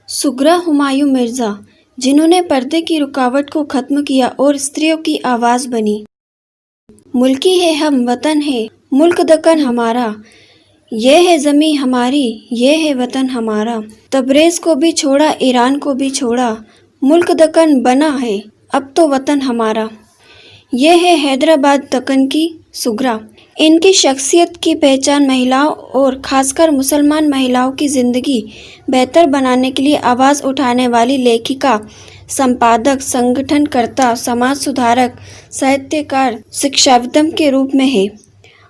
सुगरा हुमायूं मिर्जा, जिन्होंने पर्दे की रुकावट को खत्म किया और स्त्रियों की आवाज बनी। मुल्की है हम, वतन है मुल्क दक्कन हमारा, ये है ज़मी हमारी, ये है वतन हमारा। तबरेज़ को भी छोड़ा, ईरान को भी छोड़ा, मुल्क दक्कन बना है अब तो वतन हमारा। ये है हैदराबाद दक्कन की सुगरा। इनकी शख्सियत की पहचान महिलाओं और ख़ासकर मुसलमान महिलाओं की ज़िंदगी बेहतर बनाने के लिए आवाज़ उठाने वाली लेखिका, संपादक, संगठनकर्ता, समाज सुधारक, साहित्यकार, शिक्षाविदम के रूप में है।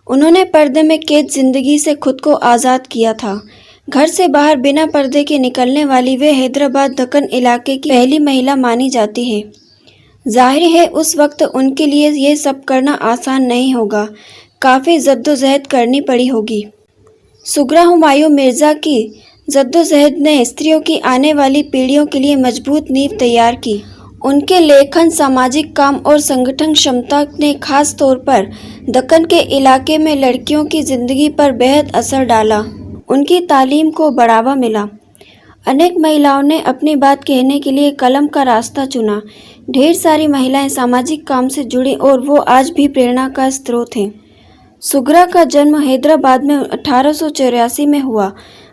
उन्होंने पर्दे में कैद ज़िंदगी से खुद को आज़ाद किया था। घर से बाहर बिना पर्दे के निकलने वाली वे हैदराबाद दक्कन इलाके की पहली महिला मानी जाती है। जाहिर है उस वक्त उनके लिए ये सब करना आसान नहीं होगा, काफ़ी जद्दोजहद करनी पड़ी होगी। सुगरा हुमायूं मिर्ज़ा की जद्दोजहद ने स्त्रियों की आने वाली पीढ़ियों के लिए मजबूत नींव तैयार की। उनके लेखन, सामाजिक काम और संगठन क्षमता ने खास तौर पर दक्कन के इलाके में लड़कियों की ज़िंदगी पर बेहद असर डाला। उनकी तालीम को बढ़ावा मिला। अनेक महिलाओं ने अपनी बात कहने के लिए कलम का रास्ता चुना। ढेर सारी महिलाएं सामाजिक काम से जुड़ी और वो आज भी प्रेरणा का स्रोत हैं। सुगरा का जन्म हैदराबाद में 1884 में हुआ।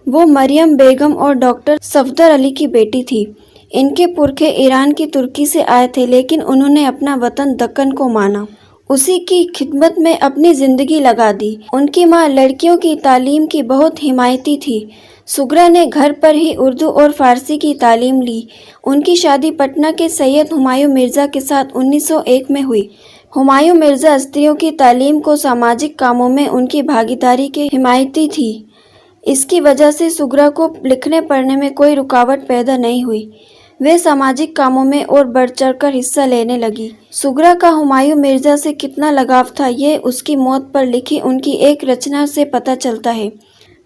वो मरियम बेगम और डॉक्टर सफदर अली की बेटी थी। इनके पुरखे ईरान की तुर्की से आए थे, लेकिन उन्होंने अपना वतन दक्कन को माना। उसी की खिदमत में अपनी ज़िंदगी लगा दी। उनकी मां लड़कियों की तालीम की बहुत हिमायती थी। सुगरा ने घर पर ही उर्दू और फ़ारसी की तालीम ली। उनकी शादी पटना के सैयद हुमायूं मिर्ज़ा के साथ 1901 में हुई। हुमायूं मिर्ज़ा स्त्रियों की तालीम को सामाजिक कामों में उनकी भागीदारी के हिमायती थी। इसकी वजह से सुगरा को लिखने पढ़ने में कोई रुकावट पैदा नहीं हुई। वे सामाजिक कामों में और बढ़ चढ़कर हिस्सा लेने लगी। सुगरा का हुमायूं मिर्ज़ा से कितना लगाव था, ये उसकी मौत पर लिखी उनकी एक रचना से पता चलता है।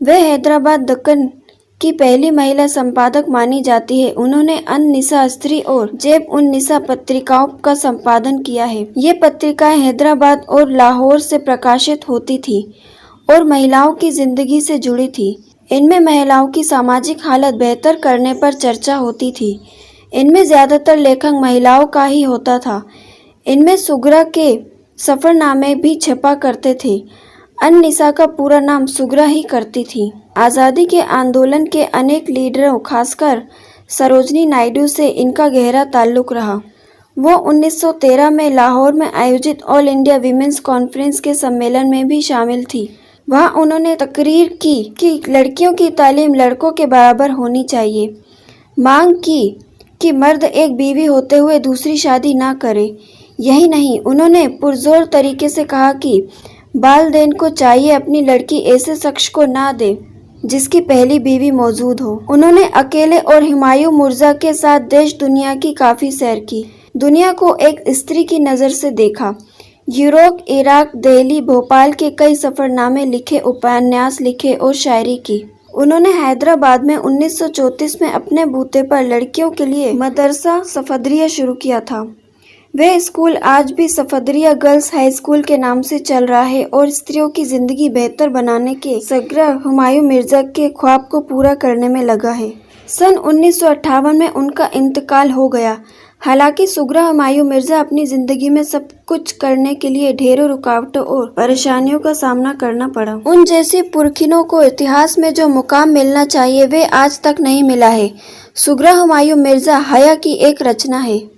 वे हैदराबाद दक्कन की पहली महिला संपादक मानी जाती है। उन्होंने अन-निसा स्त्री और जैब-उन-निसा पत्रिकाओं का संपादन किया है। ये पत्रिकाएं हैदराबाद और लाहौर से प्रकाशित होती थी और महिलाओं की ज़िंदगी से जुड़ी थी। इनमें महिलाओं की सामाजिक हालत बेहतर करने पर चर्चा होती थी। इनमें ज़्यादातर लेखक महिलाओं का ही होता था। इनमें सुगरा के सफ़रनामे भी छपा करते थे। अन-निसा का पूरा नाम सुगरा ही करती थी। आज़ादी के आंदोलन के अनेक लीडरों, खासकर सरोजनी नायडू से इनका गहरा ताल्लुक़ रहा। वो 1913 में लाहौर में आयोजित ऑल इंडिया वीमेंस कॉन्फ्रेंस के सम्मेलन में भी शामिल थी। वहाँ उन्होंने तकरीर की कि लड़कियों की तालीम लड़कों के बराबर होनी चाहिए। मांग की कि मर्द एक बीवी होते हुए दूसरी शादी ना करे। यही नहीं, उन्होंने पुरजोर तरीके से कहा कि वालिदैन को चाहिए अपनी लड़की ऐसे शख्स को ना दे जिसकी पहली बीवी मौजूद हो। उन्होंने अकेले और हुमायूं मिर्ज़ा के साथ देश दुनिया की काफ़ी सैर की। दुनिया को एक स्त्री की नज़र से देखा। यूरोप, इराक, दिल्ली, भोपाल के कई सफ़रनामे लिखे, उपन्यास लिखे और शायरी की। उन्होंने हैदराबाद में 1934 में अपने बूते पर लड़कियों के लिए मदरसा सफदरिया शुरू किया था। वह स्कूल आज भी सफदरिया गर्ल्स हाई स्कूल के नाम से चल रहा है और स्त्रियों की ज़िंदगी बेहतर बनाने के सुगरा हुमायूं मिर्ज़ा के ख्वाब को पूरा करने में लगा है। सन 1958 में उनका इंतकाल हो गया। हालांकि सुगरा हुमायूं मिर्ज़ा अपनी ज़िंदगी में सब कुछ करने के लिए ढेरों रुकावटों और परेशानियों का सामना करना पड़ा। उन जैसी पुरखिनों को इतिहास में जो मुकाम मिलना चाहिए वे आज तक नहीं मिला है। सुगरा हुमायूं मिर्ज़ा हया की एक रचना है।